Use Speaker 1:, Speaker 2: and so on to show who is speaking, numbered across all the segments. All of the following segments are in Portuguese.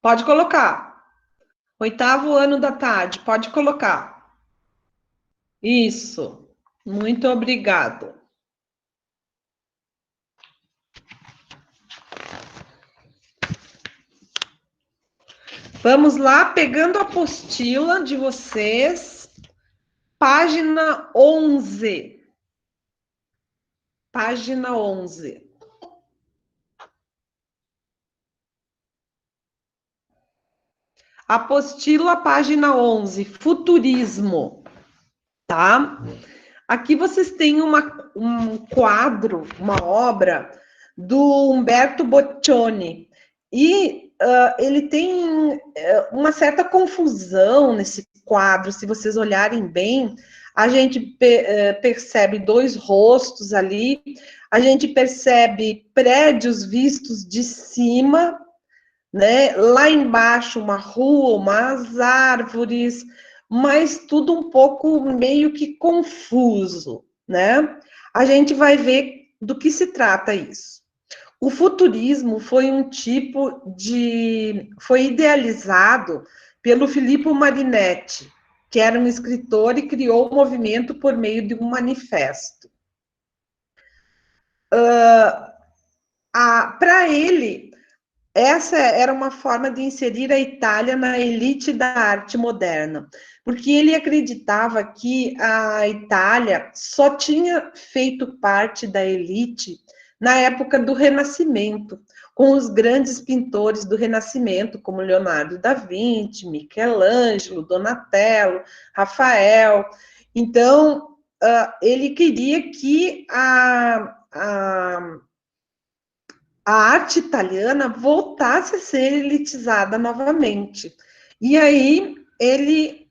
Speaker 1: Pode colocar. Oitavo ano da tarde, pode colocar. Isso. Muito obrigado. Vamos lá, pegando a apostila de vocês, página 11. Página 11. Apostila, página 11, futurismo, tá? Aqui vocês têm um quadro, uma obra do Umberto Boccioni, e ele tem uma certa confusão nesse quadro, se vocês olharem bem, a gente percebe dois rostos ali, a gente percebe prédios vistos de cima, né? Lá embaixo uma rua, umas árvores, mas tudo um pouco meio que confuso, né? A gente vai ver do que se trata isso. O futurismo foi foi idealizado pelo Filippo Marinetti, que era um escritor e criou o movimento por meio de um manifesto. Para ele, essa era uma forma de inserir a Itália na elite da arte moderna, porque ele acreditava que a Itália só tinha feito parte da elite na época do Renascimento, com os grandes pintores do Renascimento, como Leonardo da Vinci, Michelangelo, Donatello, Rafael. Então, ele queria que a arte italiana voltasse a ser elitizada novamente. E aí, ele,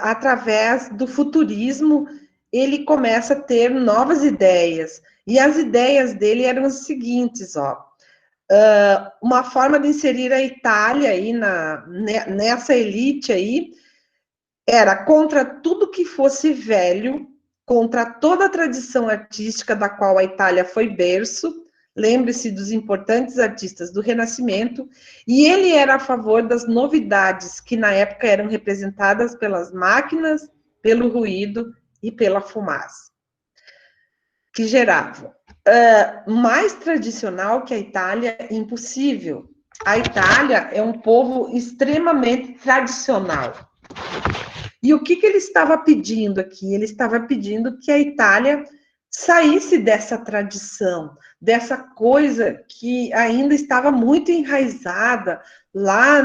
Speaker 1: através do futurismo, ele começa a ter novas ideias. E as ideias dele eram as seguintes, ó. Uma forma de inserir a Itália aí nessa elite aí era contra tudo que fosse velho, contra toda a tradição artística da qual a Itália foi berço. Lembre-se dos importantes artistas do Renascimento, e ele era a favor das novidades que na época eram representadas pelas máquinas, pelo ruído e pela fumaça, que geravam. Mais tradicional que a Itália, impossível. A Itália é um povo extremamente tradicional. E o que ele estava pedindo aqui? Ele estava pedindo que a Itália saísse dessa tradição, dessa coisa que ainda estava muito enraizada lá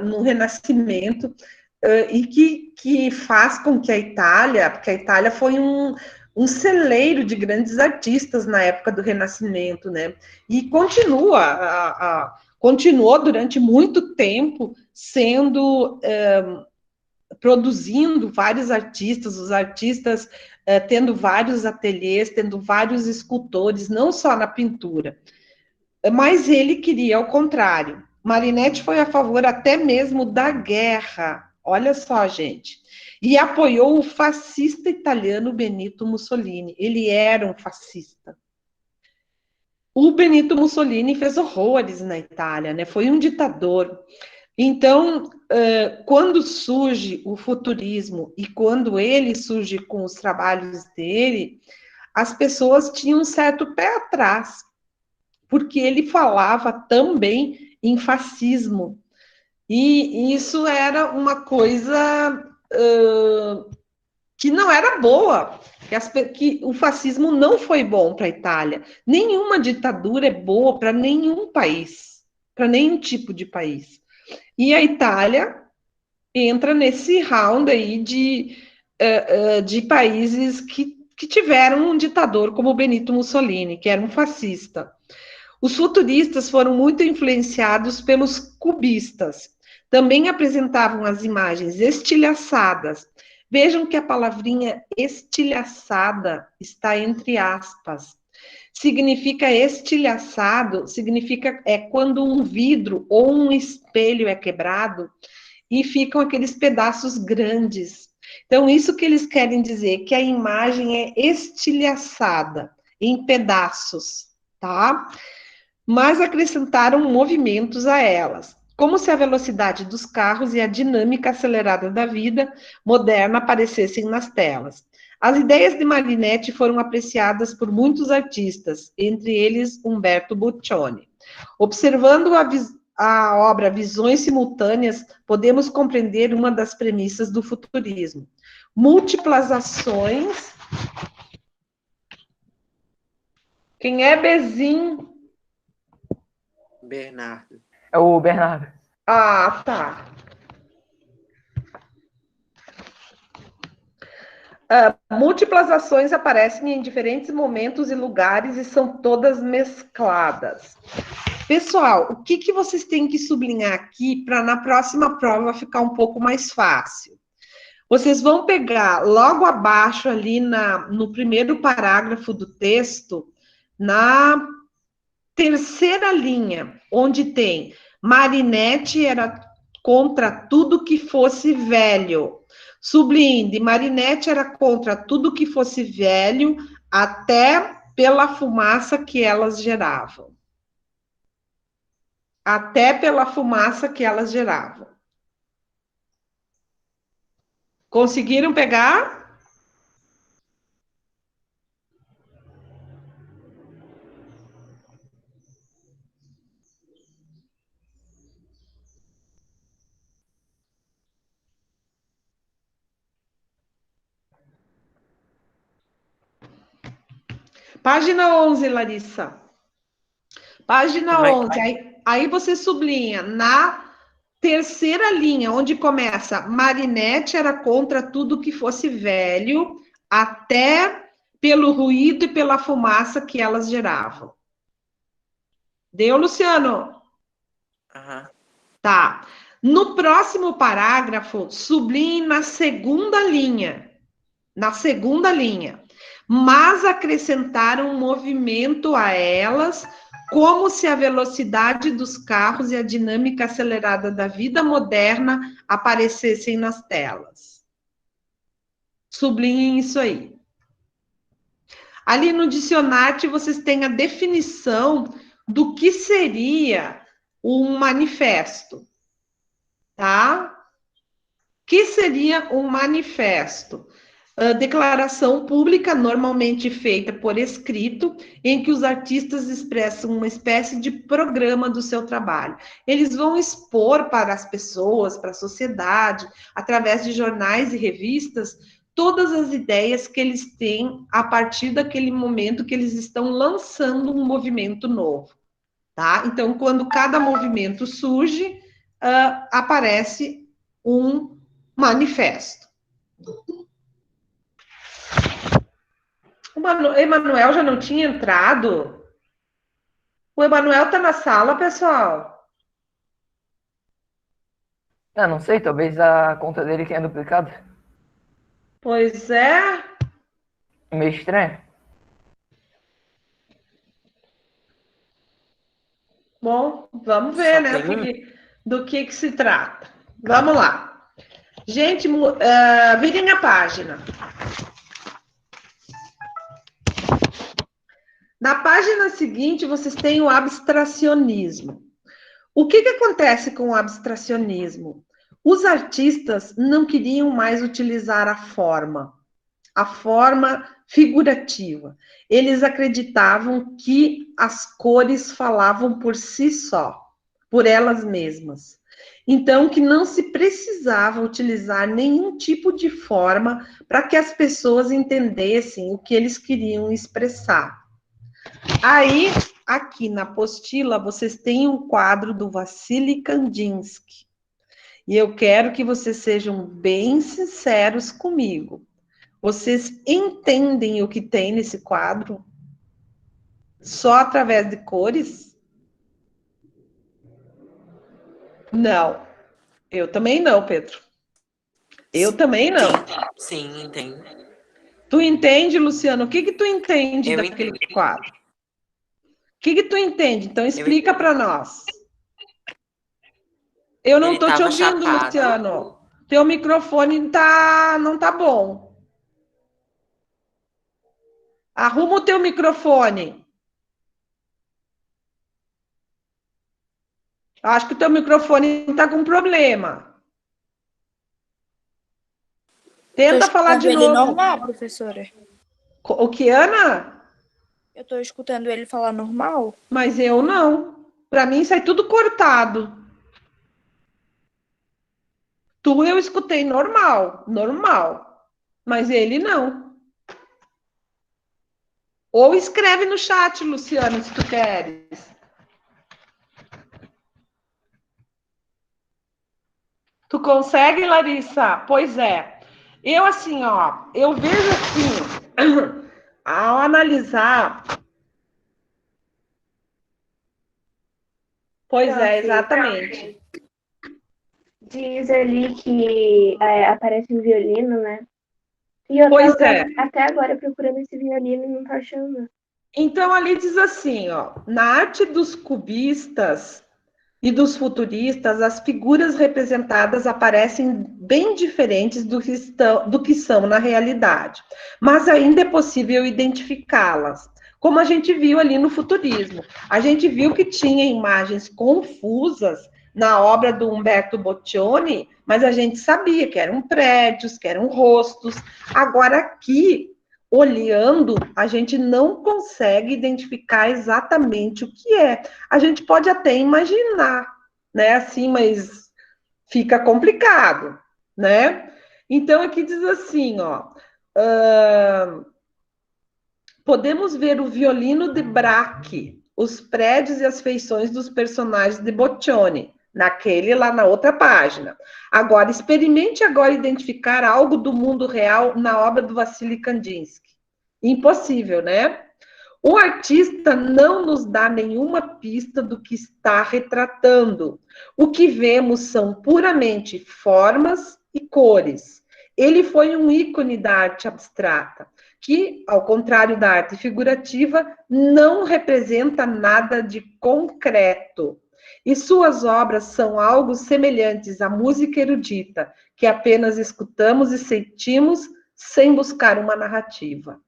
Speaker 1: no Renascimento, e que faz com que a Itália, porque a Itália foi um celeiro de grandes artistas na época do Renascimento, né? E continuou durante muito tempo sendo produzindo vários artistas, os artistas tendo vários ateliês, tendo vários escultores, não só na pintura. Mas ele queria o contrário. Marinetti foi a favor até mesmo da guerra. Olha só, gente. E apoiou o fascista italiano Benito Mussolini. Ele era um fascista. O Benito Mussolini fez horrores na Itália, né? Foi um ditador. Então, quando surge o futurismo e quando ele surge com os trabalhos dele, as pessoas tinham um certo pé atrás, porque ele falava também em fascismo. E isso era uma coisa que não era boa, que o fascismo não foi bom para a Itália. Nenhuma ditadura é boa para nenhum país, para nenhum tipo de país. E a Itália entra nesse round aí de países que tiveram um ditador como Benito Mussolini, que era um fascista. Os futuristas foram muito influenciados pelos cubistas. Também apresentavam as imagens estilhaçadas. Vejam que a palavrinha estilhaçada está entre aspas. Significa estilhaçado, significa quando um vidro ou um espelho é quebrado e ficam aqueles pedaços grandes. Então, isso que eles querem dizer, que a imagem é estilhaçada, em pedaços, tá? Mas acrescentaram movimentos a elas. como se a velocidade dos carros e a dinâmica acelerada da vida moderna aparecessem nas telas. As ideias de Marinetti foram apreciadas por muitos artistas, entre eles Umberto Boccioni. Observando a obra Visões Simultâneas, podemos compreender uma das premissas do futurismo. Múltiplas ações. Quem é Bezin?
Speaker 2: Bernardo.
Speaker 3: É o Bernardo.
Speaker 1: Ah, tá. Múltiplas ações aparecem em diferentes momentos e lugares e são todas mescladas. Pessoal, o que vocês têm que sublinhar aqui para na próxima prova ficar um pouco mais fácil? Vocês vão pegar logo abaixo ali no primeiro parágrafo do texto, na terceira linha, onde tem Marinetti era contra tudo que fosse velho. Sublinhe, Marinetti era contra tudo que fosse velho, até pela fumaça que elas geravam. Até pela fumaça que elas geravam. Conseguiram pegar? Página 11, Larissa. Página 11. Aí você sublinha na terceira linha, onde começa Marinetti era contra tudo que fosse velho, até pelo ruído e pela fumaça que elas geravam. Deu, Luciano?
Speaker 2: Aham.
Speaker 1: Tá. No próximo parágrafo, sublinhe na segunda linha. Na segunda linha. Mas acrescentaram um movimento a elas, como se a velocidade dos carros e a dinâmica acelerada da vida moderna aparecessem nas telas. Sublinhem isso aí. Ali no dicionário vocês têm a definição do que seria um manifesto, tá? O que seria um manifesto? Declaração pública, normalmente feita por escrito, em que os artistas expressam uma espécie de programa do seu trabalho. Eles vão expor para as pessoas, para a sociedade, através de jornais e revistas, todas as ideias que eles têm a partir daquele momento que eles estão lançando um movimento novo. Tá? Então, quando cada movimento surge, aparece um manifesto. O Emanuel já não tinha entrado? O Emanuel tá na sala, pessoal?
Speaker 3: Eu não sei, talvez a conta dele tenha duplicado.
Speaker 1: Pois é.
Speaker 3: Meio estranho.
Speaker 1: Bom, vamos ver,
Speaker 2: Só
Speaker 1: né,
Speaker 2: tem um?
Speaker 1: do que se trata. Vamos lá. Gente, virem a página. Na página seguinte, vocês têm o abstracionismo. O que acontece com o abstracionismo? Os artistas não queriam mais utilizar a forma figurativa. Eles acreditavam que as cores falavam por si só, por elas mesmas. Então, que não se precisava utilizar nenhum tipo de forma para que as pessoas entendessem o que eles queriam expressar. Aí, aqui na apostila, vocês têm um quadro do Vassily Kandinsky. E eu quero que vocês sejam bem sinceros comigo. Vocês entendem o que tem nesse quadro? Só através de cores? Não. Eu também não, Pedro. Eu também não.
Speaker 2: Sim, entendo.
Speaker 1: Tu entende, Luciano? O que tu entende
Speaker 2: Eu
Speaker 1: daquele
Speaker 2: entendo.
Speaker 1: quadro? O que tu entende? Então explica para nós. Eu não
Speaker 2: Ele
Speaker 1: estou te
Speaker 2: tava
Speaker 1: ouvindo,
Speaker 2: chapado.
Speaker 1: Luciano. Teu microfone não tá bom. Arruma o teu microfone. Acho que o teu microfone está com problema. Tenta falar de
Speaker 4: ele
Speaker 1: novo.
Speaker 4: normal, professora.
Speaker 1: O que, Ana?
Speaker 4: Eu estou escutando ele falar normal.
Speaker 1: Mas eu não. Para mim sai tudo cortado. Tu eu escutei normal, normal. Mas ele não. Ou escreve no chat, Luciano, se tu queres. Tu consegue, Larissa? Pois é. Eu, assim, ó, eu vejo assim, ao analisar. Pois é, exatamente.
Speaker 5: Diz ali que aparece um violino, né? E eu
Speaker 1: Pois
Speaker 5: tava
Speaker 1: é.
Speaker 5: até agora procurando esse violino e não tô achando.
Speaker 1: Então, ali diz assim, ó, na arte dos cubistas e dos futuristas, as figuras representadas aparecem bem diferentes do que são na realidade, mas ainda é possível identificá-las, como a gente viu ali no futurismo. A gente viu que tinha imagens confusas na obra do Umberto Boccioni, mas a gente sabia que eram prédios, que eram rostos. Agora aqui, olhando, a gente não consegue identificar exatamente o que é. A gente pode até imaginar, né? Assim, mas fica complicado, né? Então, aqui diz assim, ó. Podemos ver o violino de Braque, os prédios e as feições dos personagens de Boccioni, naquele lá na outra página. Agora, experimente agora identificar algo do mundo real na obra do Vassily Kandinsky. Impossível, né? O artista não nos dá nenhuma pista do que está retratando. O que vemos são puramente formas e cores. Ele foi um ícone da arte abstrata, que, ao contrário da arte figurativa, não representa nada de concreto. E suas obras são algo semelhantes à música erudita, que apenas escutamos e sentimos sem buscar uma narrativa.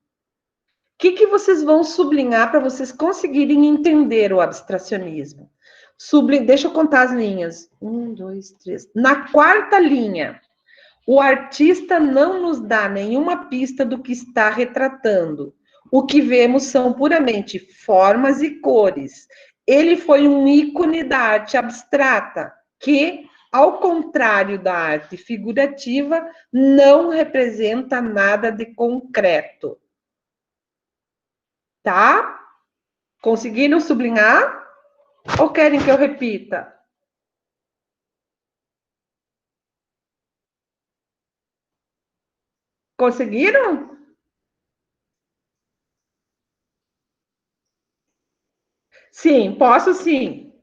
Speaker 1: O que vocês vão sublinhar para vocês conseguirem entender o abstracionismo? Deixa eu contar as linhas. 1, 2, 3. Na quarta linha, o artista não nos dá nenhuma pista do que está retratando. O que vemos são puramente formas e cores. Ele foi um ícone da arte abstrata, que, ao contrário da arte figurativa, não representa nada de concreto. Tá? Conseguiram sublinhar? Ou querem que eu repita? Conseguiram? Sim, posso sim.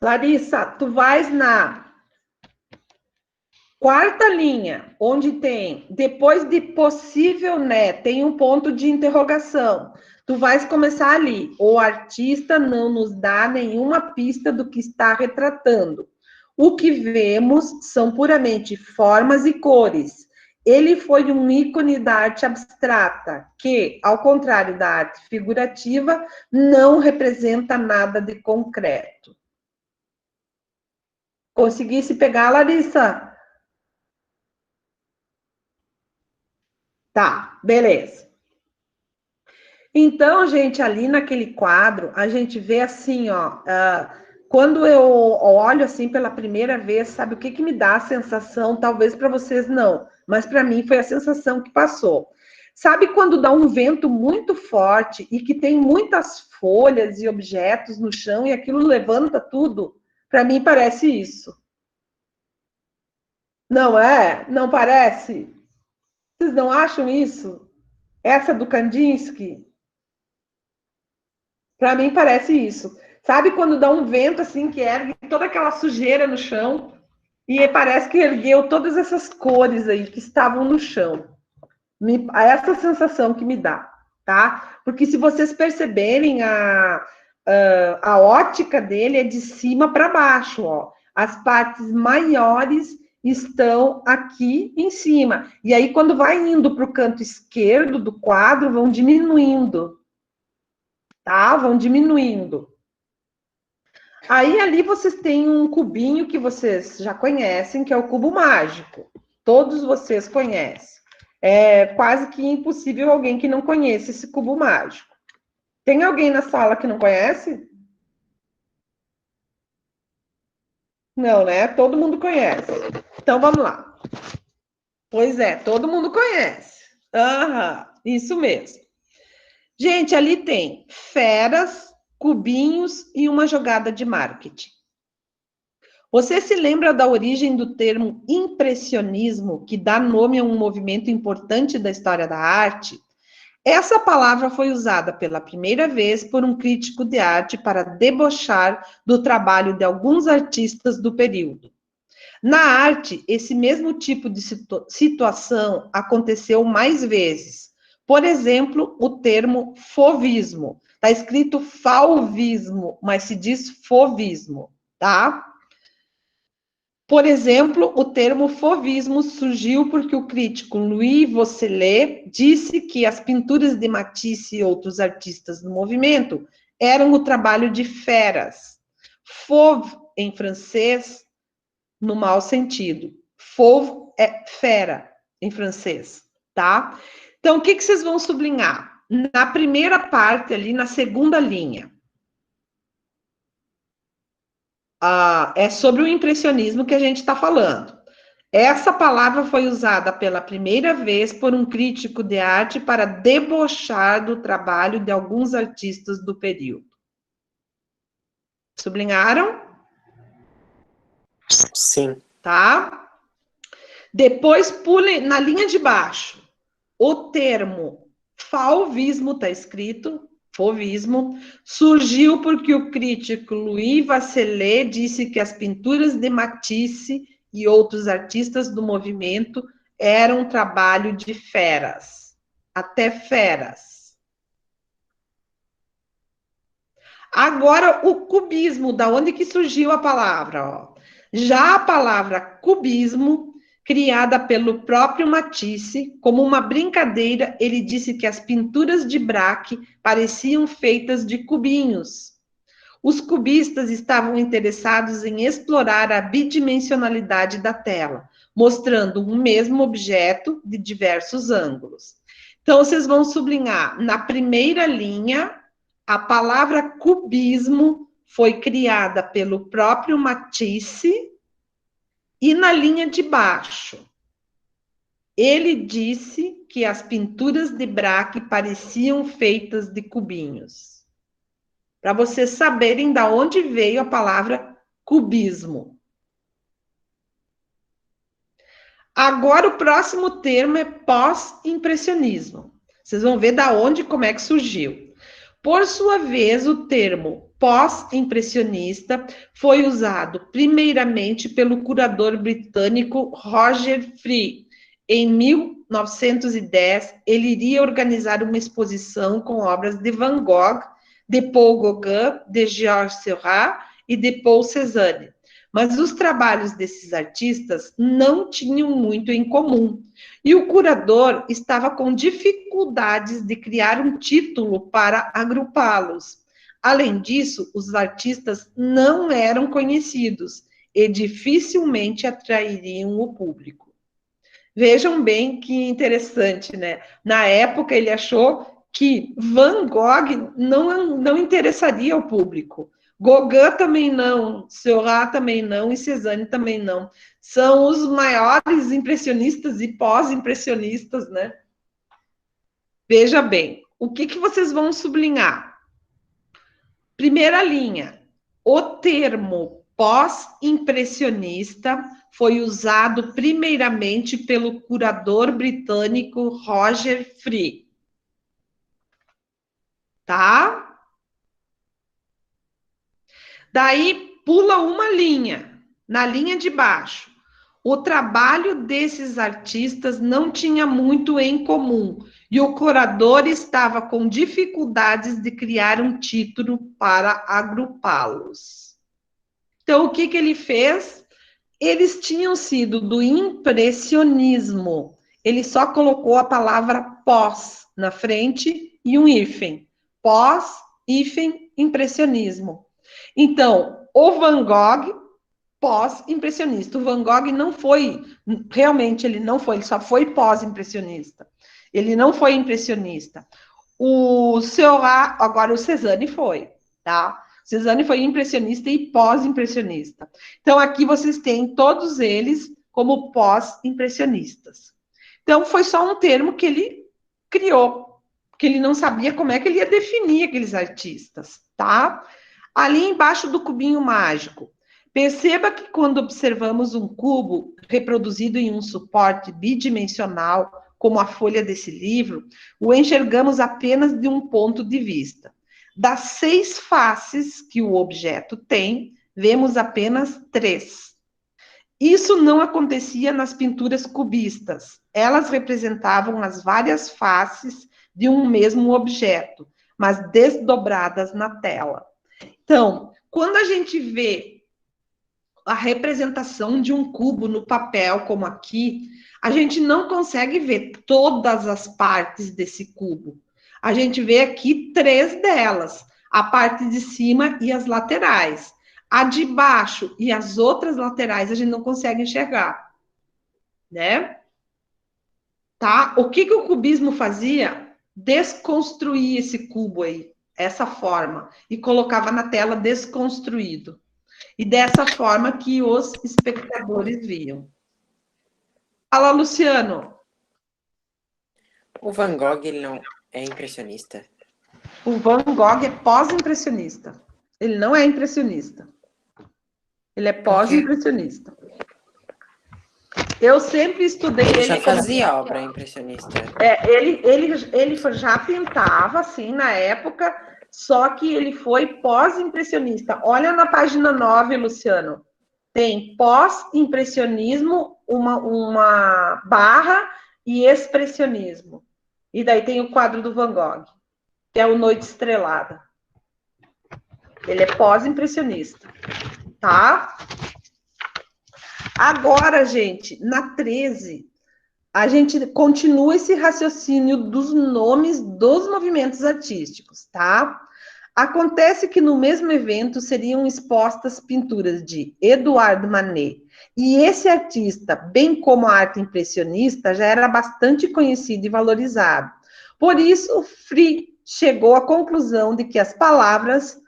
Speaker 1: Larissa, tu vais na quarta linha, onde tem, depois de possível, né, tem um ponto de interrogação. Tu vais começar ali. O artista não nos dá nenhuma pista do que está retratando. O que vemos são puramente formas e cores. Ele foi um ícone da arte abstrata, que, ao contrário da arte figurativa, não representa nada de concreto. Conseguisse pegar, Larissa? Tá, beleza. Então, gente, ali naquele quadro, a gente vê assim, ó, quando eu olho assim pela primeira vez, sabe o que me dá a sensação? Talvez para vocês não, mas para mim foi a sensação que passou. Sabe quando dá um vento muito forte e que tem muitas folhas e objetos no chão e aquilo levanta tudo? Para mim parece isso. Não é? Não parece? Vocês não acham isso? Essa do Kandinsky? Para mim parece isso. Sabe quando dá um vento assim que ergue toda aquela sujeira no chão e parece que ergueu todas essas cores aí que estavam no chão. Essa sensação que me dá, tá? Porque se vocês perceberem a ótica dele é de cima para baixo, ó. As partes maiores estão aqui em cima. E aí, quando vai indo para o canto esquerdo do quadro, vão diminuindo. Tá? Vão diminuindo. Aí ali vocês têm um cubinho que vocês já conhecem, que é o cubo mágico. Todos vocês conhecem. É quase que impossível alguém que não conheça esse cubo mágico. Tem alguém na sala que não conhece? Não, né? Todo mundo conhece. Então vamos lá. Pois é, todo mundo conhece. Aham, isso mesmo. Gente, ali tem feras, cubinhos e uma jogada de marketing. Você se lembra da origem do termo impressionismo, que dá nome a um movimento importante da história da arte? Essa palavra foi usada pela primeira vez por um crítico de arte para debochar do trabalho de alguns artistas do período. Na arte, esse mesmo tipo de situação aconteceu mais vezes. Por exemplo, o termo fauvismo. Está escrito fauvismo, mas se diz fauvismo, tá? Por exemplo, o termo fauvismo surgiu porque o crítico Louis Vosselet disse que as pinturas de Matisse e outros artistas do movimento eram o trabalho de feras. Fauve, em francês, no mau sentido. Fauve é fera, em francês, tá? Então, o que vocês vão sublinhar? Na primeira parte ali, na segunda linha. É sobre o impressionismo que a gente está falando. Essa palavra foi usada pela primeira vez por um crítico de arte para debochar do trabalho de alguns artistas do período. Sublinharam?
Speaker 2: Sim.
Speaker 1: Tá? Depois pule na linha de baixo. O termo fauvismo está escrito, fauvismo, surgiu porque o crítico Louis Vosselet disse que as pinturas de Matisse e outros artistas do movimento eram um trabalho de feras, até feras. Agora, o cubismo, da onde que surgiu a palavra? Ó. Já a palavra cubismo, criada pelo próprio Matisse, como uma brincadeira, ele disse que as pinturas de Braque pareciam feitas de cubinhos. Os cubistas estavam interessados em explorar a bidimensionalidade da tela, mostrando um mesmo objeto de diversos ângulos. Então, vocês vão sublinhar na primeira linha, a palavra cubismo foi criada pelo próprio Matisse, e na linha de baixo, ele disse que as pinturas de Braque pareciam feitas de cubinhos. Para vocês saberem de onde veio a palavra cubismo. Agora, o próximo termo é pós-impressionismo. Vocês vão ver da onde e como é que surgiu. Por sua vez, o termo pós-impressionista foi usado primeiramente pelo curador britânico Roger Fry. Em 1910, ele iria organizar uma exposição com obras de Van Gogh, de Paul Gauguin, de Georges Seurat e de Paul Cézanne. Mas os trabalhos desses artistas não tinham muito em comum. E o curador estava com dificuldades de criar um título para agrupá-los. Além disso, os artistas não eram conhecidos e dificilmente atrairiam o público. Vejam bem que interessante, né? Na época, ele achou que Van Gogh não interessaria ao público. Gauguin também não, Seurat também não e Cézanne também não. São os maiores impressionistas e pós-impressionistas, né? Veja bem, o que vocês vão sublinhar? Primeira linha, o termo pós-impressionista foi usado primeiramente pelo curador britânico Roger Fry. Tá? Daí, pula uma linha, na linha de baixo. O trabalho desses artistas não tinha muito em comum, e o curador estava com dificuldades de criar um título para agrupá-los. Então, o que ele fez? Eles tinham sido do impressionismo. Ele só colocou a palavra pós na frente e um hífen. Pós, hífen, impressionismo. Então, o Van Gogh pós-impressionista. O Van Gogh não foi, realmente ele não foi, ele só foi pós-impressionista. Ele não foi impressionista. O Seurat, agora o Cézanne foi, tá? Cézanne foi impressionista e pós-impressionista. Então, aqui vocês têm todos eles como pós-impressionistas. Então, foi só um termo que ele criou, que ele não sabia como é que ele ia definir aqueles artistas, tá? Ali embaixo do cubinho mágico, perceba que quando observamos um cubo reproduzido em um suporte bidimensional, como a folha desse livro, o enxergamos apenas de um ponto de vista. Das 6 faces que o objeto tem, vemos apenas 3. Isso não acontecia nas pinturas cubistas. Elas representavam as várias faces de um mesmo objeto, mas desdobradas na tela. Então, quando a gente vê a representação de um cubo no papel, como aqui, a gente não consegue ver todas as partes desse cubo. A gente vê aqui 3 delas, a parte de cima e as laterais. A de baixo e as outras laterais a gente não consegue enxergar, né? Tá? O que o cubismo fazia? Desconstruir esse cubo aí, essa forma, e colocava na tela desconstruído. E dessa forma que os espectadores viam. Fala, Luciano.
Speaker 2: O Van Gogh, ele não é impressionista?
Speaker 1: O Van Gogh é pós-impressionista. Ele não é impressionista. Ele é pós-impressionista. Eu sempre estudei
Speaker 2: Ele
Speaker 1: ele.
Speaker 2: já fazia obra impressionista.
Speaker 1: Ele já pintava, assim, na época, só que ele foi pós-impressionista. Olha na página 9, Luciano. Tem pós-impressionismo, uma barra e expressionismo. E daí tem o quadro do Van Gogh, que é o Noite Estrelada. Ele é pós-impressionista, tá? Agora, gente, na 13, a gente continua esse raciocínio dos nomes dos movimentos artísticos, tá? Acontece que no mesmo evento seriam expostas pinturas de Edouard Manet, e esse artista, bem como a arte impressionista, já era bastante conhecido e valorizado. Por isso, Free chegou à conclusão de que as palavras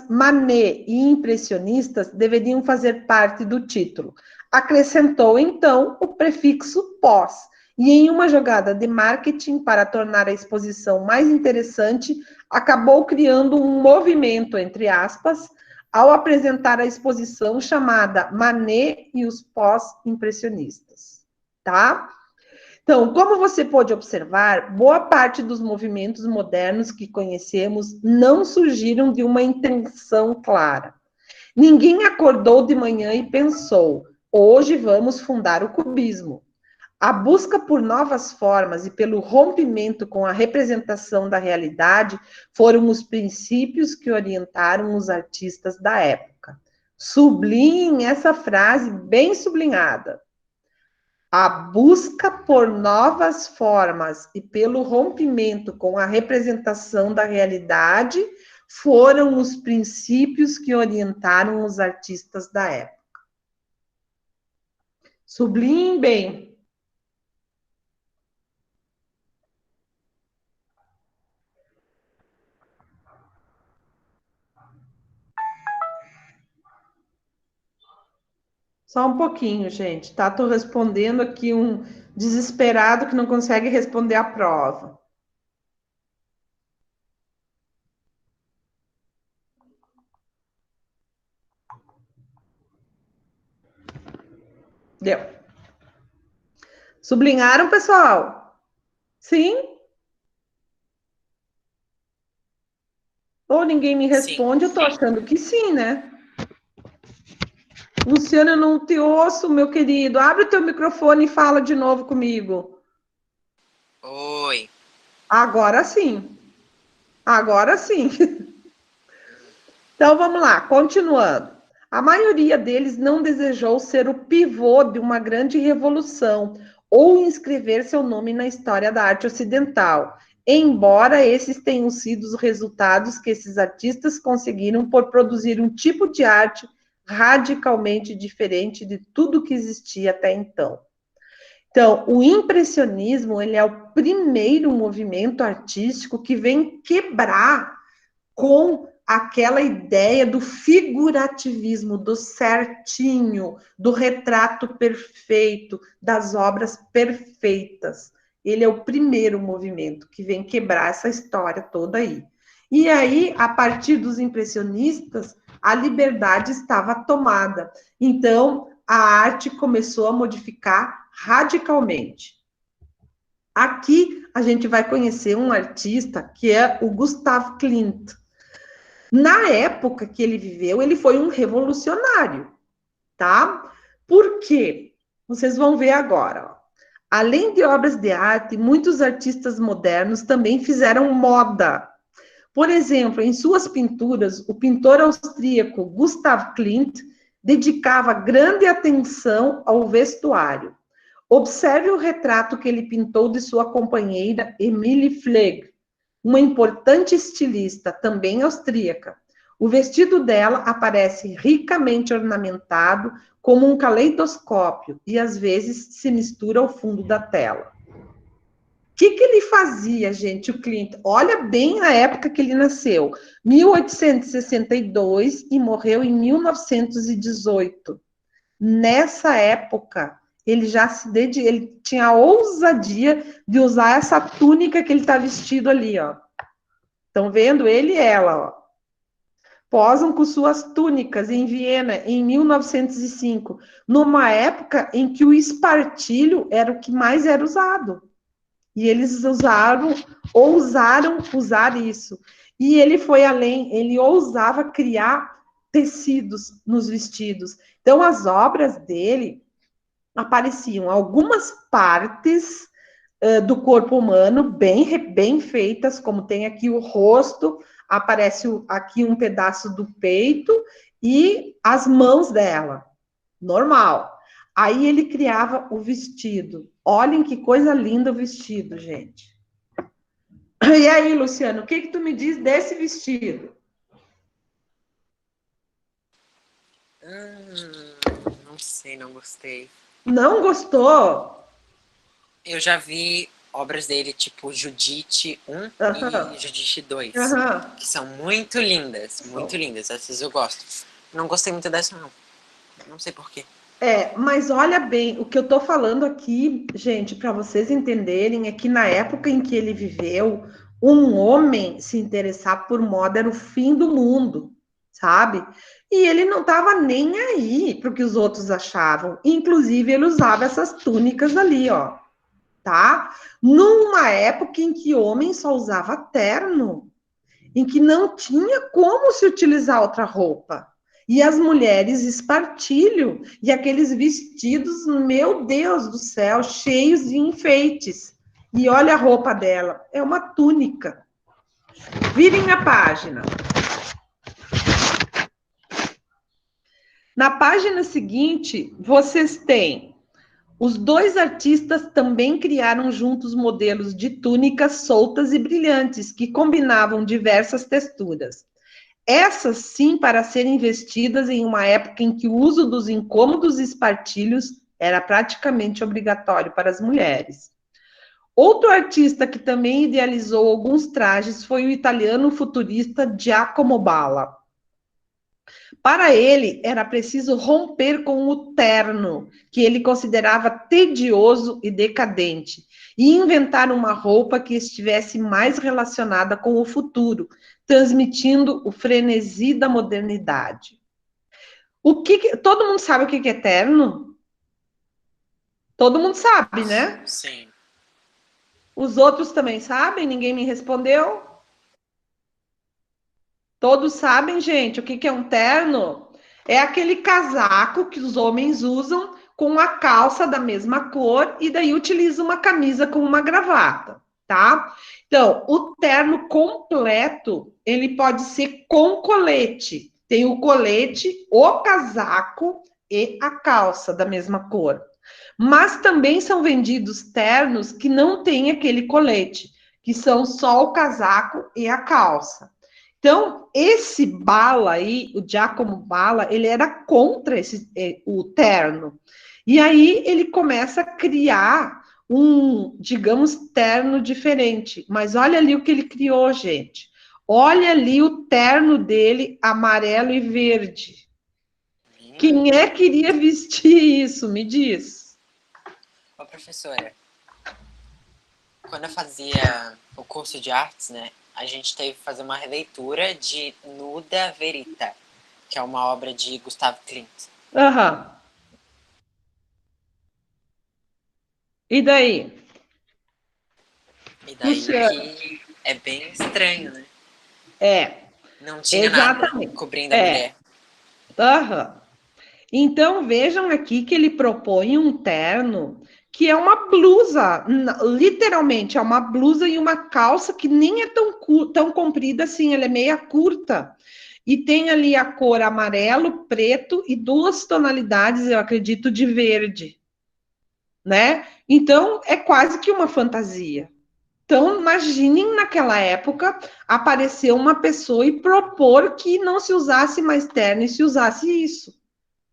Speaker 1: Manet e impressionistas deveriam fazer parte do título. Acrescentou, então, o prefixo pós, e em uma jogada de marketing para tornar a exposição mais interessante, acabou criando um movimento, entre aspas, ao apresentar a exposição chamada Manet e os pós-impressionistas, tá? Então, como você pode observar, boa parte dos movimentos modernos que conhecemos não surgiram de uma intenção clara. Ninguém acordou de manhã e pensou, hoje vamos fundar o cubismo. A busca por novas formas e pelo rompimento com a representação da realidade foram os princípios que orientaram os artistas da época. Sublinhem essa frase bem sublinhada. A busca por novas formas e pelo rompimento com a representação da realidade foram os princípios que orientaram os artistas da época. Sublinhem bem. Só um pouquinho, gente, tá? Tô respondendo aqui um desesperado que não consegue responder a prova. Deu. Sublinharam, pessoal? Sim? Ou ninguém me responde, eu tô achando que sim, né? Luciana, eu não te ouço, meu querido. Abre o teu microfone e fala de novo comigo.
Speaker 2: Oi.
Speaker 1: Agora sim. Agora sim. Então, vamos lá, continuando. A maioria deles não desejou ser o pivô de uma grande revolução ou inscrever seu nome na história da arte ocidental. embora esses tenham sido os resultados que esses artistas conseguiram por produzir um tipo de arte radicalmente diferente de tudo que existia até então. Então, o impressionismo, ele é o primeiro movimento artístico que vem quebrar com aquela ideia do figurativismo, do certinho, do retrato perfeito, das obras perfeitas. Ele é o primeiro movimento que vem quebrar essa história toda aí. E aí, a partir dos impressionistas, a liberdade estava tomada. Então, a arte começou a modificar radicalmente. Aqui, a gente vai conhecer um artista que é o Gustav Klimt. Na época que ele viveu, ele foi um revolucionário, tá? Por quê? Vocês vão ver agora. Ó. Além de obras de arte, muitos artistas modernos também fizeram moda. Por exemplo, em suas pinturas, o pintor austríaco Gustav Klimt dedicava grande atenção ao vestuário. Observe o retrato que ele pintou de sua companheira Emilie Flegg, uma importante estilista, também austríaca. O vestido dela aparece ricamente ornamentado, como um caleidoscópio, e às vezes se mistura ao fundo da tela. O que ele fazia, gente, o Klimt? Olha bem a época que ele nasceu, 1862 e morreu em 1918. Nessa época, ele ele tinha a ousadia de usar essa túnica que ele está vestido ali, ó. Estão vendo? Ele e ela, ó. Posam com suas túnicas em Viena, em 1905, numa época em que o espartilho era o que mais era usado. E eles ousaram usar isso. E ele foi além, ele ousava criar tecidos nos vestidos. Então, as obras dele apareciam algumas partes do corpo humano bem feitas, como tem aqui o rosto, aparece aqui um pedaço do peito e as mãos dela, normal. Aí ele criava o vestido. Olhem que coisa linda o vestido, gente. E aí, Luciano, o que tu me diz desse vestido?
Speaker 2: Não sei, não gostei.
Speaker 1: Não gostou?
Speaker 2: Eu já vi obras dele, tipo Judite 1 e Judite 2, que são muito lindas, essas eu gosto. Não gostei muito dessa, não sei porquê.
Speaker 1: Mas olha bem, o que eu tô falando aqui, gente, para vocês entenderem, é que na época em que ele viveu, um homem se interessar por moda era o fim do mundo, sabe? E ele não estava nem aí para o que os outros achavam. Inclusive, ele usava essas túnicas ali, ó, tá? Numa época em que homem só usava terno, em que não tinha como se utilizar outra roupa. E as mulheres espartilho, e aqueles vestidos, meu Deus do céu, cheios de enfeites. E olha a roupa dela, é uma túnica. Virem a página. Na página seguinte, vocês têm os dois artistas também criaram juntos modelos de túnicas soltas e brilhantes, que combinavam diversas texturas. Essas, sim, para serem vestidas em uma época em que o uso dos incômodos espartilhos era praticamente obrigatório para as mulheres. Outro artista que também idealizou alguns trajes foi o italiano futurista Giacomo Balla. Para ele, era preciso romper com o terno, que ele considerava tedioso e decadente, e inventar uma roupa que estivesse mais relacionada com o futuro, transmitindo o frenesi da modernidade. Todo mundo sabe o que é terno? Todo mundo sabe, né?
Speaker 2: Sim.
Speaker 1: Os outros também sabem? Ninguém me respondeu? Todos sabem, gente, o que é um terno? É aquele casaco que os homens usam com a calça da mesma cor e daí utiliza uma camisa com uma gravata, tá? Então, o terno completo, ele pode ser com colete. Tem o colete, o casaco e a calça da mesma cor. Mas também são vendidos ternos que não têm aquele colete, que são só o casaco e a calça. Então, esse Bala aí, o Giacomo Balla, ele era contra o terno. E aí ele começa a criar digamos, terno diferente. Mas olha ali o que ele criou, gente. Olha ali o terno dele, amarelo e verde. Quem é que iria vestir isso? Me diz.
Speaker 2: Ô, professora, quando eu fazia o curso de artes, né, a gente teve que fazer uma releitura de Nuda Verita, que é uma obra de Gustavo Klimt.
Speaker 1: Aham. E daí?
Speaker 2: E daí
Speaker 1: Luciano.
Speaker 2: que é bem estranho, né?
Speaker 1: É.
Speaker 2: Não tinha
Speaker 1: exatamente.
Speaker 2: nada cobrindo a mulher.
Speaker 1: Aham. Então, vejam aqui que ele propõe um terno que é uma blusa, literalmente, é uma blusa e uma calça que nem é tão comprida assim, ela é meia curta. E tem ali a cor amarelo, preto e 2 tonalidades, eu acredito, de verde, né? Então, é quase que uma fantasia. Então, imaginem naquela época aparecer uma pessoa e propor que não se usasse mais terno e se usasse isso.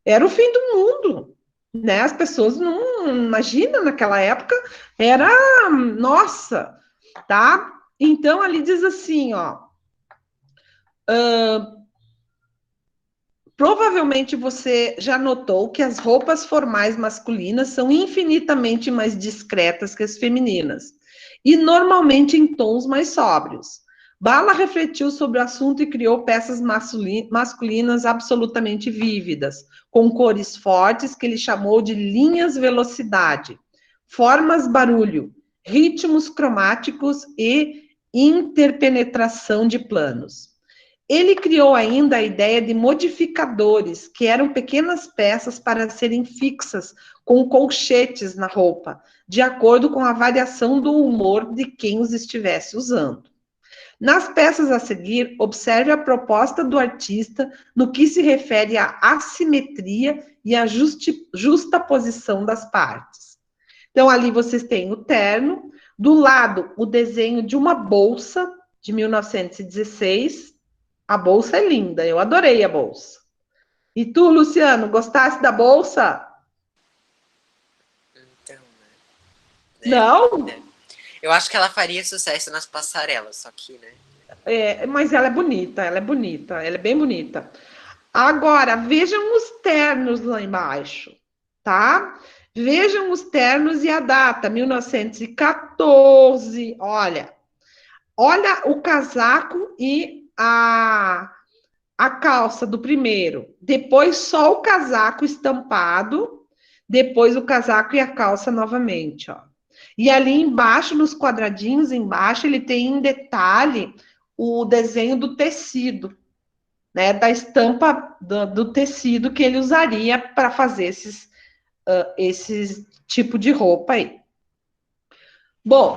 Speaker 1: Era o fim do mundo, né? As pessoas não imagina naquela época era nossa, tá? Então ali diz assim, ó, provavelmente você já notou que as roupas formais masculinas são infinitamente mais discretas que as femininas e normalmente em tons mais sóbrios. Bala refletiu sobre o assunto e criou peças masculinas absolutamente vívidas, com cores fortes que ele chamou de linhas velocidade, formas barulho, ritmos cromáticos e interpenetração de planos. Ele criou ainda a ideia de modificadores, que eram pequenas peças para serem fixas com colchetes na roupa, de acordo com a variação do humor de quem os estivesse usando. Nas peças a seguir, observe a proposta do artista no que se refere à assimetria e à justaposição das partes. Então, ali vocês têm o terno, do lado, o desenho de uma bolsa de 1916. A bolsa é linda, eu adorei a bolsa. E tu, Luciano, gostasse da bolsa?
Speaker 2: Então, né?
Speaker 1: Não?
Speaker 2: Eu acho que ela faria sucesso nas passarelas, só que, né?
Speaker 1: Mas ela é bem bonita. Agora, vejam os ternos lá embaixo, tá? Vejam os ternos e a data, 1914. Olha o casaco e a calça do primeiro. Depois só o casaco estampado, depois o casaco e a calça novamente, ó. E ali embaixo, nos quadradinhos embaixo, ele tem em detalhe o desenho do tecido, né, da estampa do tecido que ele usaria para fazer esse tipo de roupa aí. Bom,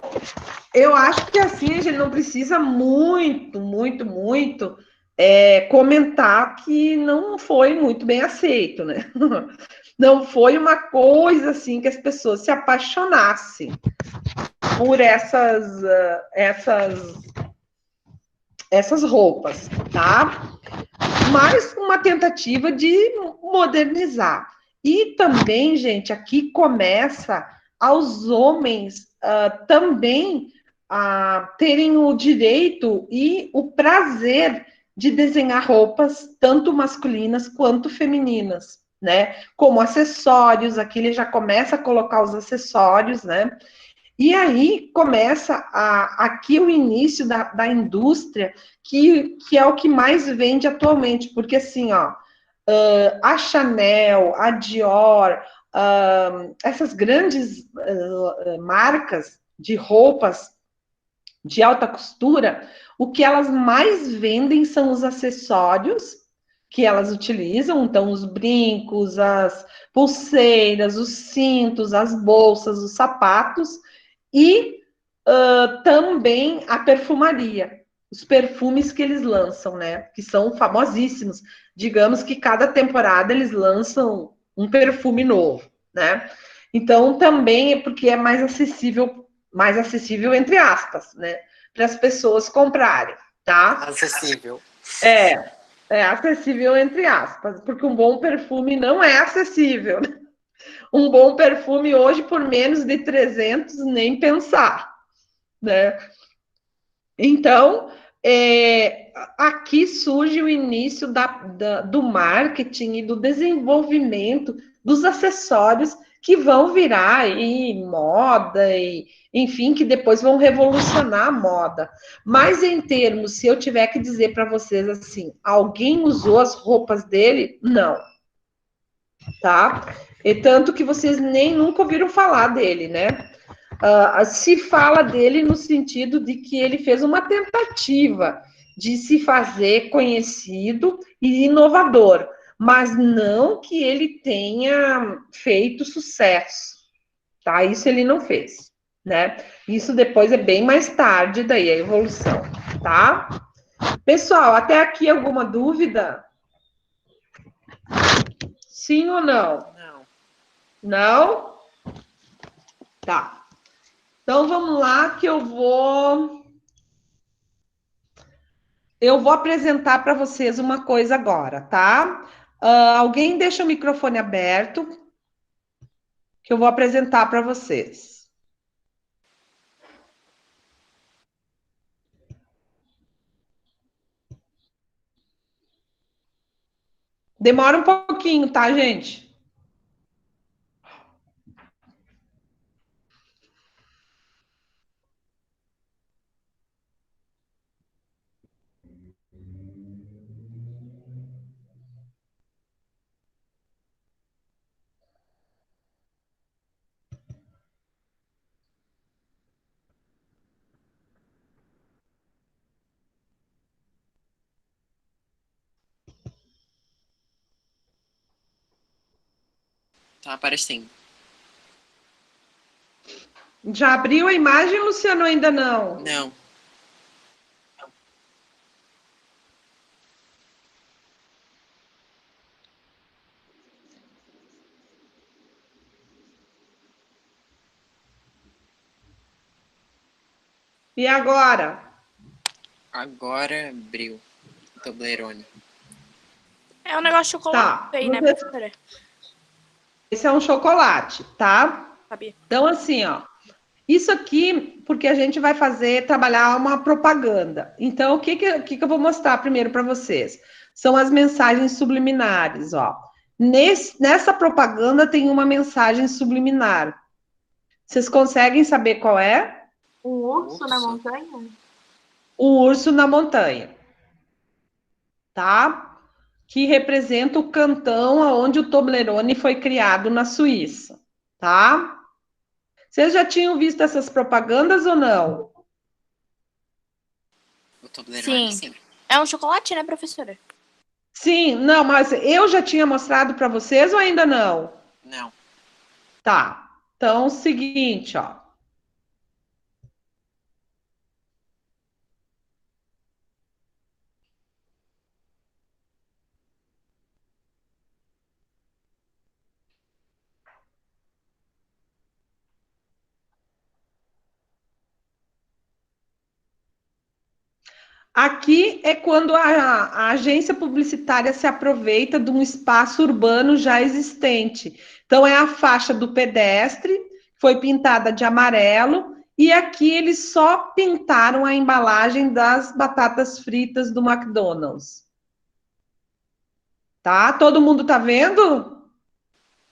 Speaker 1: eu acho que assim a gente não precisa muito comentar que não foi muito bem aceito, né? Não foi uma coisa assim que as pessoas se apaixonassem por essas roupas, tá? Mas uma tentativa de modernizar. E também, gente, aqui começa aos homens também terem o direito e o prazer de desenhar roupas, tanto masculinas quanto femininas, né? Como acessórios, aqui ele já começa a colocar os acessórios, né? E aí começa aqui o início da indústria, que é o que mais vende atualmente, porque assim, ó, a Chanel, a Dior, essas grandes marcas de roupas de alta costura, o que elas mais vendem são os acessórios que elas utilizam, então os brincos, as pulseiras, os cintos, as bolsas, os sapatos, e também a perfumaria, os perfumes que eles lançam, né? Que são famosíssimos. Digamos que cada temporada eles lançam um perfume novo, né? Então, também é porque é mais acessível mais acessível entre aspas, né? Para as pessoas comprarem, tá?
Speaker 2: Acessível.
Speaker 1: É acessível entre aspas, porque um bom perfume não é acessível. Um bom perfume hoje por menos de 300 nem pensar, né? Então, aqui surge o início do marketing e do desenvolvimento dos acessórios que vão virar aí moda, e, enfim, que depois vão revolucionar a moda. Mas em termos, se eu tiver que dizer para vocês assim, alguém usou as roupas dele? Não, tá? E tanto que vocês nem nunca ouviram falar dele, né? Se fala dele no sentido de que ele fez uma tentativa de se fazer conhecido e inovador, mas não que ele tenha feito sucesso, tá? Isso ele não fez, né? Isso depois é bem mais tarde daí, a evolução, tá? Pessoal, até aqui alguma dúvida? Sim ou não?
Speaker 2: Não.
Speaker 1: Não? Tá. Então vamos lá que eu vou apresentar para vocês uma coisa agora, tá? Alguém deixa o microfone aberto que eu vou apresentar para vocês. Demora um pouquinho, tá, gente?
Speaker 2: Tá aparecendo.
Speaker 1: Já abriu a imagem, Luciano, ainda não?
Speaker 2: Não.
Speaker 1: E agora?
Speaker 2: Agora abriu. Toblerone.
Speaker 4: É um negócio de chocolate
Speaker 1: Tá.
Speaker 4: aí, né, professora?
Speaker 1: Esse é um chocolate, tá?
Speaker 4: Sabia.
Speaker 1: Então, assim, ó. Isso aqui, porque a gente vai trabalhar uma propaganda. Então, o que eu vou mostrar primeiro para vocês? São as mensagens subliminares, ó. Nessa propaganda tem uma mensagem subliminar. Vocês conseguem saber qual é?
Speaker 5: Um urso na montanha?
Speaker 1: O urso na montanha, tá? Que representa o cantão onde o Toblerone foi criado na Suíça, tá? Vocês já tinham visto essas propagandas ou não?
Speaker 2: O Toblerone, sim.
Speaker 4: É um chocolate, né, professora?
Speaker 1: Sim, não, mas eu já tinha mostrado para vocês ou ainda não?
Speaker 2: Não.
Speaker 1: Tá. Então, seguinte, ó. Aqui é quando a agência publicitária se aproveita de um espaço urbano já existente. Então, é a faixa do pedestre, foi pintada de amarelo, e aqui eles só pintaram a embalagem das batatas fritas do McDonald's. Tá? Todo mundo tá vendo?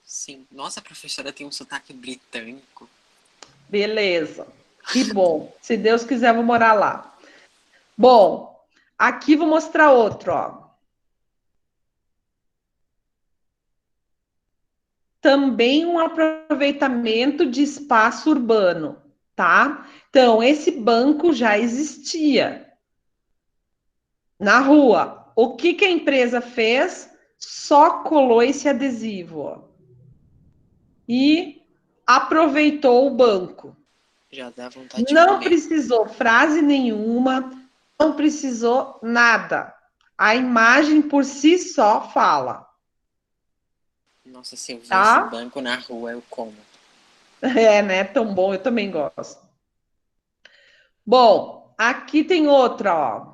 Speaker 2: Sim. Nossa, a professora tem um sotaque britânico.
Speaker 1: Beleza. Que bom. Se Deus quiser, eu vou morar lá. Bom, aqui vou mostrar outro, ó. Também um aproveitamento de espaço urbano, tá? Então, esse banco já existia na rua. O que a empresa fez? Só colou esse adesivo, ó, e aproveitou o banco.
Speaker 2: Já dá vontade de
Speaker 1: Não
Speaker 2: comer.
Speaker 1: precisou frase nenhuma, não precisou nada. A imagem por si só fala.
Speaker 2: Nossa, se eu ver
Speaker 1: Tá?
Speaker 2: esse banco na rua, eu como.
Speaker 1: É, né? Tão bom, eu também gosto. Bom, aqui tem outra, ó,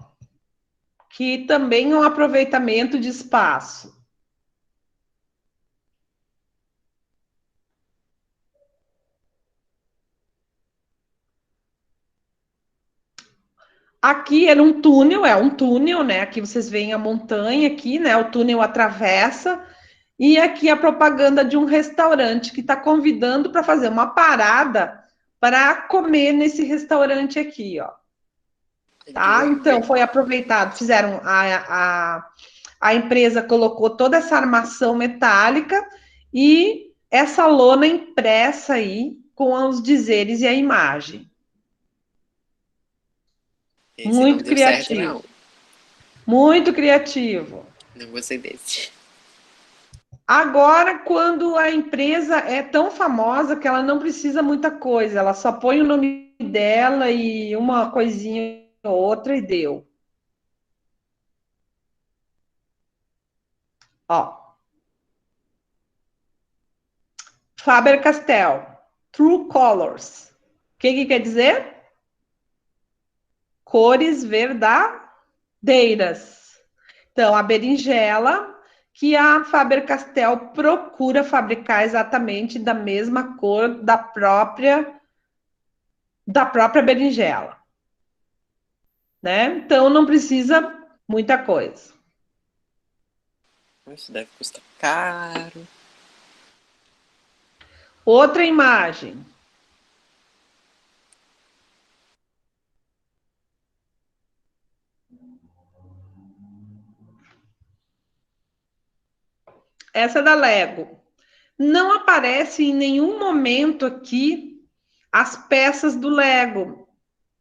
Speaker 1: que também é um aproveitamento de espaço. Aqui era um túnel, né? Aqui vocês veem a montanha aqui, né? O túnel atravessa. E aqui a propaganda de um restaurante que está convidando para fazer uma parada para comer nesse restaurante aqui, ó. Tá? Então, foi aproveitado, fizeram a empresa colocou toda essa armação metálica e essa lona impressa aí com os dizeres e a imagem.
Speaker 2: Esse
Speaker 1: Muito
Speaker 2: não deu
Speaker 1: criativo.
Speaker 2: Certo, não.
Speaker 1: Muito criativo.
Speaker 2: Não gostei desse.
Speaker 1: Agora, quando a empresa é tão famosa que ela não precisa muita coisa, ela só põe o nome dela e uma coisinha ou outra e deu. Ó. Faber-Castell, True Colors. O que quer dizer? Cores verdadeiras. Então, a berinjela que a Faber-Castell procura fabricar exatamente da mesma cor da própria berinjela, né? Então não precisa muita coisa.
Speaker 2: Isso deve custar caro.
Speaker 1: Outra imagem. Essa é da Lego. Não aparece em nenhum momento aqui as peças do Lego.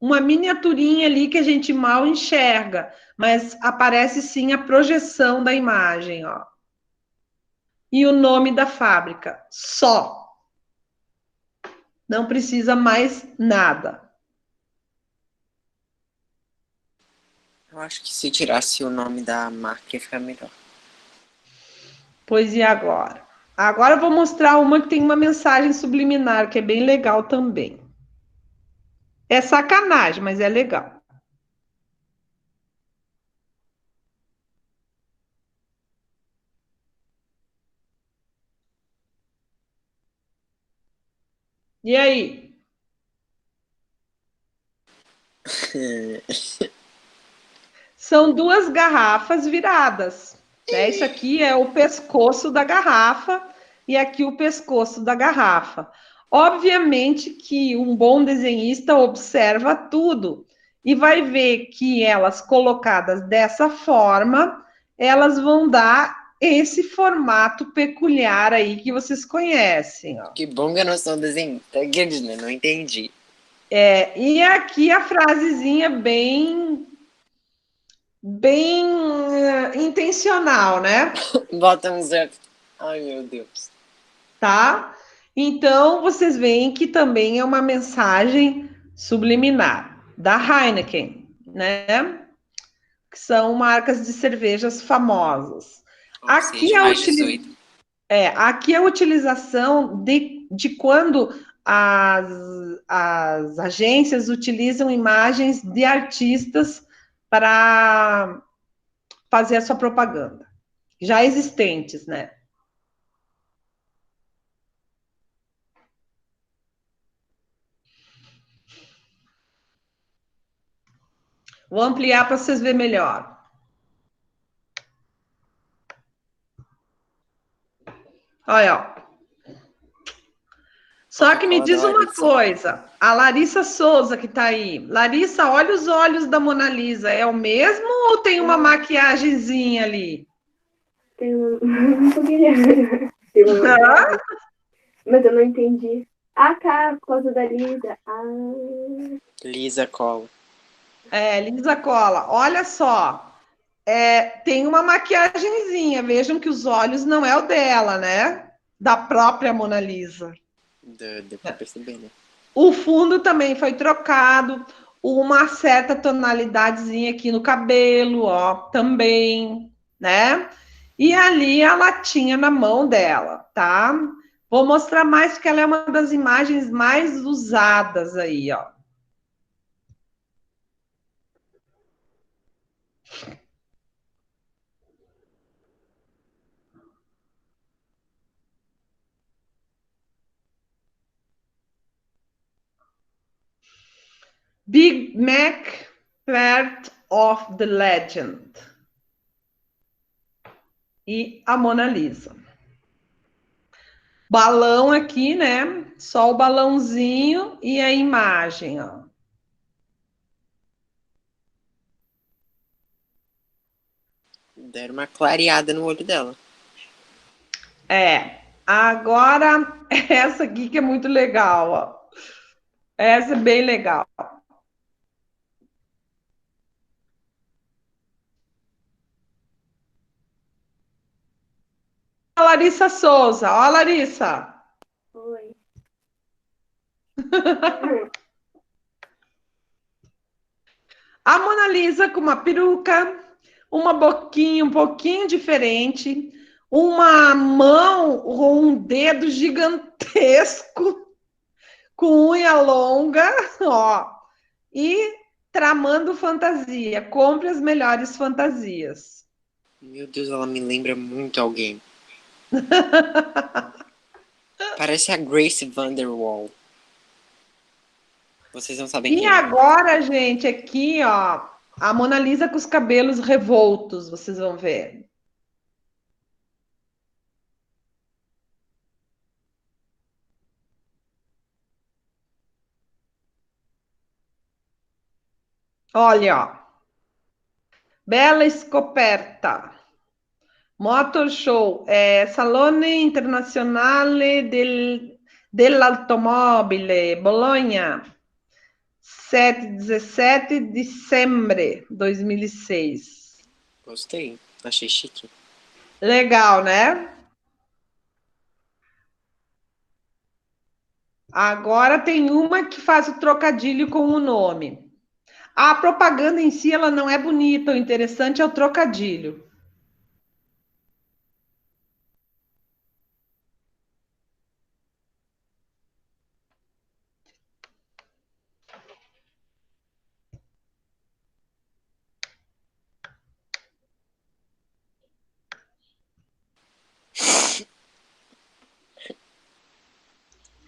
Speaker 1: Uma miniaturinha ali que a gente mal enxerga, mas aparece sim a projeção da imagem, ó. E o nome da fábrica, só. Não precisa mais nada.
Speaker 2: Eu acho que se tirasse o nome da marca ia ficar melhor.
Speaker 1: Pois e agora? Agora eu vou mostrar uma que tem uma mensagem subliminar, que é bem legal também. É sacanagem, mas é legal. E aí? São duas garrafas viradas. Né? Isso aqui é o pescoço da garrafa e aqui o pescoço da garrafa. Obviamente que um bom desenhista observa tudo e vai ver que elas colocadas dessa forma, elas vão dar esse formato peculiar aí que vocês conhecem. Ó.
Speaker 2: Que bom que eu não sou desenhista, não entendi.
Speaker 1: E aqui a frasezinha bem intencional, né?
Speaker 2: Bota um zero. Ai, meu Deus.
Speaker 1: Tá? Então, vocês veem que também é uma mensagem subliminar da Heineken, né? Que são marcas de cervejas famosas. Aqui aqui a utilização de quando as agências utilizam imagens de artistas para fazer a sua propaganda, já existentes, né? Vou ampliar para vocês verem melhor. Olha, ó. Só que me diz uma coisa, a Larissa Souza que está aí. Larissa, olha os olhos da Mona Lisa, é o mesmo ou tem uma maquiagenzinha ali?
Speaker 5: Tem um pouquinho. Mas eu não entendi. Ah, tá, por causa da Lisa.
Speaker 2: Lisa Cola.
Speaker 1: Lisa Cola. Olha só, tem uma maquiagenzinha. Vejam que os olhos não é o dela, né? Da própria Mona Lisa.
Speaker 2: Deu pra perceber, né?
Speaker 1: O fundo também foi trocado, uma certa tonalidadezinha aqui no cabelo, ó, também, né? E ali a latinha na mão dela, tá? Vou mostrar mais porque ela é uma das imagens mais usadas aí, ó. Big Mac, part of the legend. E a Mona Lisa. Balão aqui, né? Só o balãozinho e a imagem, ó.
Speaker 2: Deram uma clareada no olho dela.
Speaker 1: É. Agora, essa aqui que é muito legal, ó. Essa é bem legal. A Larissa Souza. Ó, Larissa.
Speaker 5: Oi.
Speaker 1: A Mona Lisa com uma peruca, uma boquinha um pouquinho diferente, uma mão ou um dedo gigantesco, com unha longa, ó, e tramando fantasia. Compre as melhores fantasias.
Speaker 2: Meu Deus, ela me lembra muito alguém. Parece a Grace Vanderwall. Vocês não sabem
Speaker 1: E
Speaker 2: quem é.
Speaker 1: agora, gente, aqui, ó, a Mona Lisa com os cabelos revoltos, vocês vão ver. Olha, ó. Bella Scoperta. Motor Show, Salone Internazionale dell'Automobile, Bologna, 17 de dezembro de 2006.
Speaker 2: Gostei, achei chique.
Speaker 1: Legal, né? Agora tem uma que faz o trocadilho com o nome. A propaganda em si, ela não é bonita, o interessante é o trocadilho.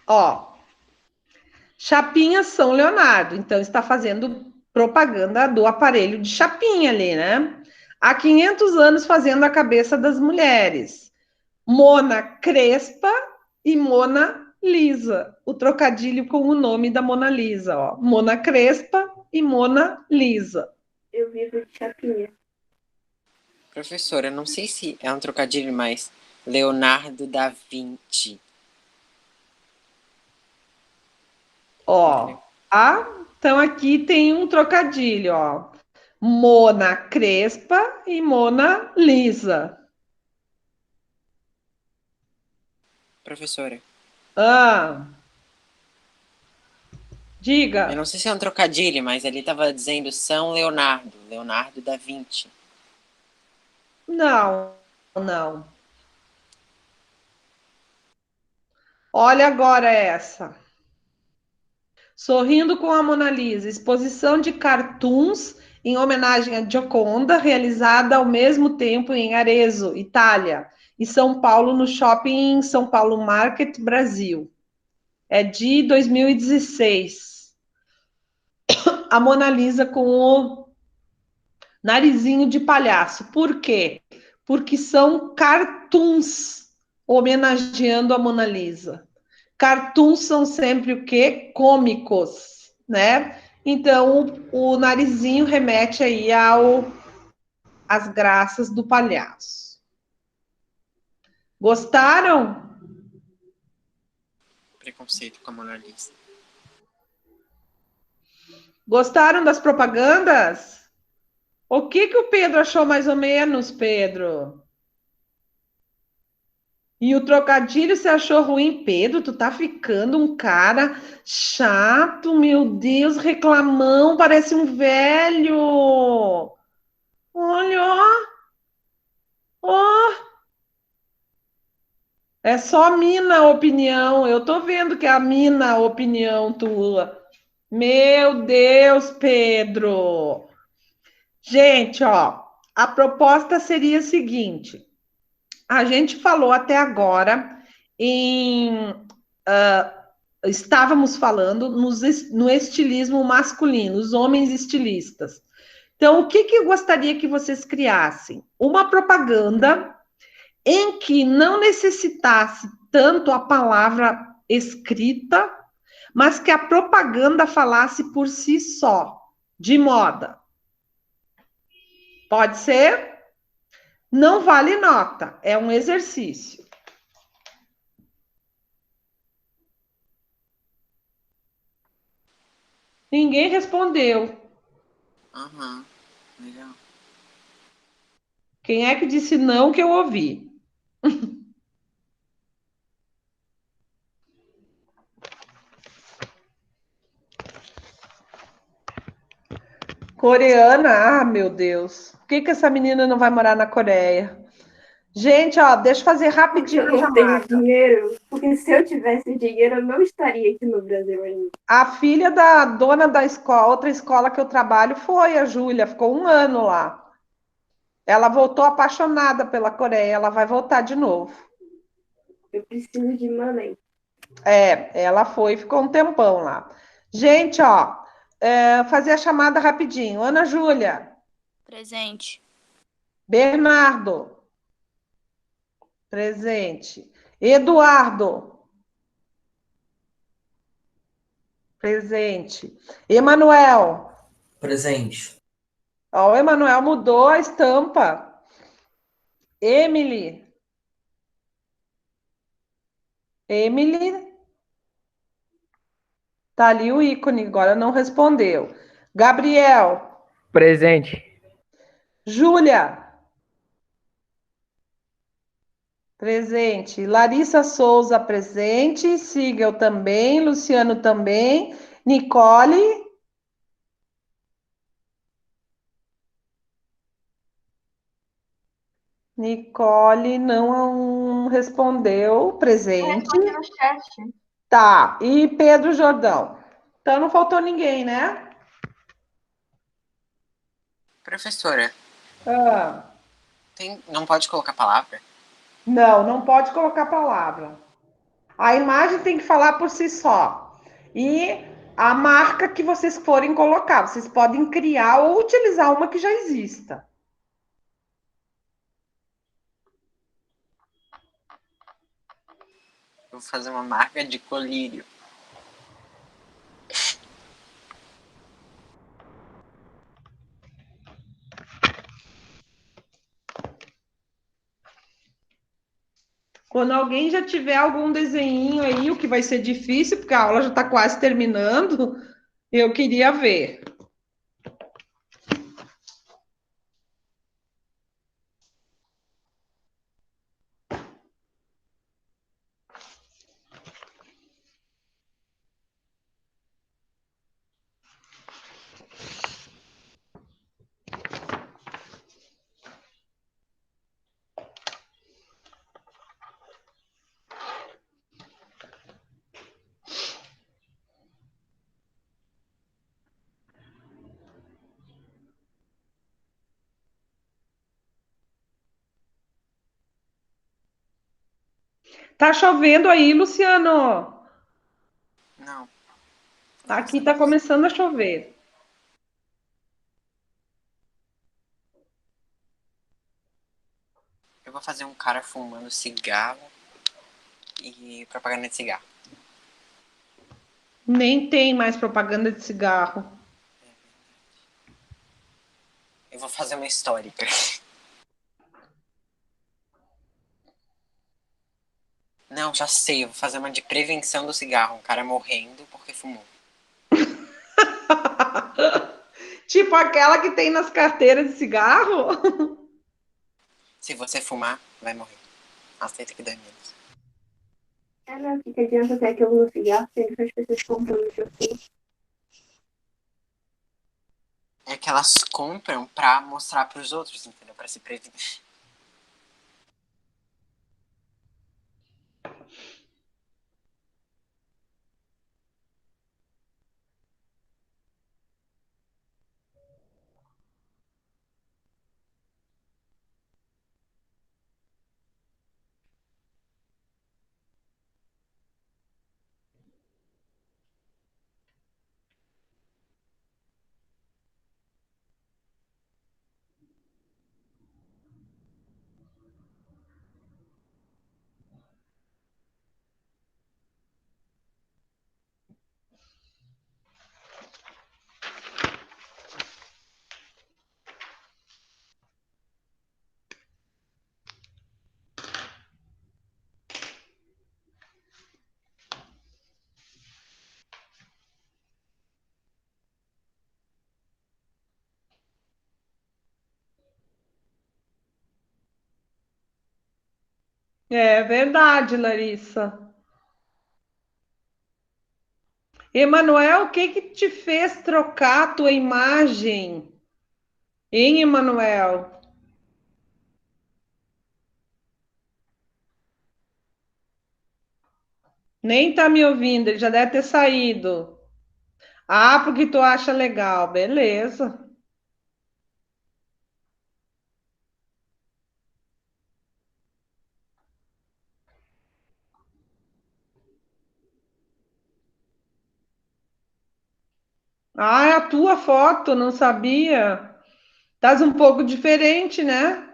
Speaker 1: Ó, Chapinha São Leonardo, então está fazendo propaganda do aparelho de chapinha ali, né? Há 500 anos fazendo a cabeça das mulheres. Mona Crespa e Mona Lisa. O trocadilho com o nome da Mona Lisa, ó. Mona Crespa e Mona Lisa.
Speaker 5: Eu vivo de chapinha.
Speaker 2: Professora, não sei se é um trocadilho, mas Leonardo da Vinci.
Speaker 1: Ó, então aqui tem um trocadilho, ó. Mona Crespa e Mona Lisa.
Speaker 2: Professora.
Speaker 1: Ah,
Speaker 2: Eu
Speaker 1: diga.
Speaker 2: não sei se é um trocadilho, mas ele estava dizendo São Leonardo, Leonardo da Vinci.
Speaker 1: Não, não. Olha agora essa. Sorrindo com a Mona Lisa, exposição de cartoons em homenagem a Gioconda, realizada ao mesmo tempo em Arezzo, Itália, e São Paulo, no shopping São Paulo Market, Brasil. É de 2016. A Mona Lisa com o narizinho de palhaço. Por quê? Porque são cartoons homenageando a Mona Lisa. Cartoons são sempre o quê? Cômicos, né? Então, o narizinho remete aí às graças do palhaço. Gostaram?
Speaker 2: Preconceito com a Mona Lisa.
Speaker 1: Gostaram das propagandas? O que o Pedro achou mais ou menos, Pedro? E o trocadilho você achou ruim? Pedro, tu tá ficando um cara chato, meu Deus, reclamão, parece um velho. Olha, ó. É só mina opinião. Eu tô vendo que é a mina opinião tua. Meu Deus, Pedro. Gente, ó, a proposta seria a seguinte: a gente falou até agora em. Estávamos falando no estilismo masculino, os homens estilistas. Então, o que eu gostaria que vocês criassem? Uma propaganda em que não necessitasse tanto a palavra escrita, mas que a propaganda falasse por si só, de moda. Pode ser? Não vale nota, é um exercício. Ninguém respondeu.
Speaker 2: Aham, legal.
Speaker 1: Quem é que disse não que eu ouvi? Coreana? Ah, meu Deus. Por que essa menina não vai morar na Coreia? Gente, ó, deixa eu fazer
Speaker 5: Porque eu
Speaker 1: rapidinho a
Speaker 5: não tenho
Speaker 1: chamada.
Speaker 5: dinheiro. Porque se eu tivesse dinheiro, eu não estaria aqui no Brasil ainda.
Speaker 1: A filha da dona da escola, outra escola que eu trabalho, foi a Júlia, ficou 1 ano lá. Ela voltou apaixonada pela Coreia, ela vai voltar de novo.
Speaker 5: Eu preciso de mané.
Speaker 1: Ela foi, ficou um tempão lá. Gente, ó, fazer a chamada rapidinho. Ana Júlia,
Speaker 4: Presente.
Speaker 1: Bernardo, presente. Eduardo, presente. Emanuel,
Speaker 6: Presente.
Speaker 1: ó, o Emanuel mudou a estampa. Emily, Emily, tá ali o ícone, agora não respondeu. Gabriel,
Speaker 3: Presente.
Speaker 1: Júlia, presente. Larissa Souza, presente. Sigel também. Luciano também. Nicole. Nicole não respondeu. Presente.
Speaker 5: Responde no chat.
Speaker 1: Tá. E Pedro Jordão. Então não faltou ninguém, né?
Speaker 2: Professora,
Speaker 1: Ah,
Speaker 2: não pode colocar palavra?
Speaker 1: não pode colocar palavra. A imagem tem que falar por si só. E a marca que vocês forem colocar, vocês podem criar ou utilizar uma que já exista.
Speaker 2: Eu vou fazer uma marca de colírio.
Speaker 1: Quando alguém já tiver algum desenho aí, o que vai ser difícil, porque a aula já está quase terminando, eu queria ver. Tá chovendo aí, Luciano?
Speaker 2: Não.
Speaker 1: Aqui tá começando a chover.
Speaker 2: Eu vou fazer um cara fumando cigarro e propaganda de cigarro.
Speaker 1: Nem tem mais propaganda de cigarro.
Speaker 2: Eu vou fazer uma histórica. Não, já sei, eu vou fazer uma de prevenção do cigarro. Um cara morrendo porque fumou.
Speaker 1: Tipo aquela que tem nas carteiras de cigarro?
Speaker 2: Se você fumar, vai morrer. Aceita que dá menos.
Speaker 5: Não, o que adianta ter aquilo no cigarro, sendo que as pessoas compram no shopping?
Speaker 2: É que elas compram pra mostrar pros outros, entendeu? Pra se prevenir.
Speaker 1: É verdade, Larissa. Emanuel, o que que te fez trocar a tua imagem? Hein, Emanuel? Nem tá me ouvindo, ele já deve ter saído. Ah, porque tu acha legal, beleza. Ah, é a tua foto, não sabia. Estás um pouco diferente, né?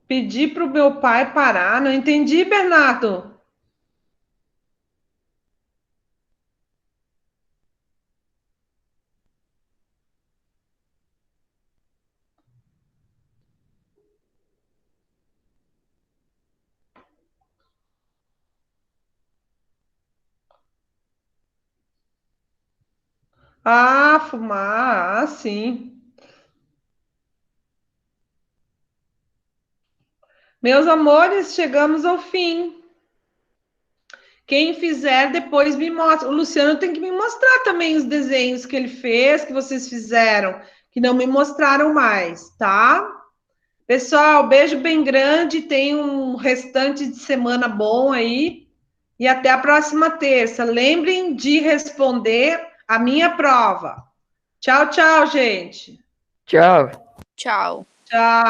Speaker 1: Pedi para o meu pai parar, não entendi, Bernardo. Ah, fumar, ah, sim. Meus amores, chegamos ao fim. Quem fizer, depois me mostra. O Luciano tem que me mostrar também os desenhos que ele fez, que vocês fizeram, que não me mostraram mais, tá? Pessoal, beijo bem grande, tenham um restante de semana bom aí e até a próxima terça. Lembrem de responder a minha prova. Tchau, tchau, gente.
Speaker 3: Tchau.
Speaker 4: Tchau.
Speaker 1: Tchau.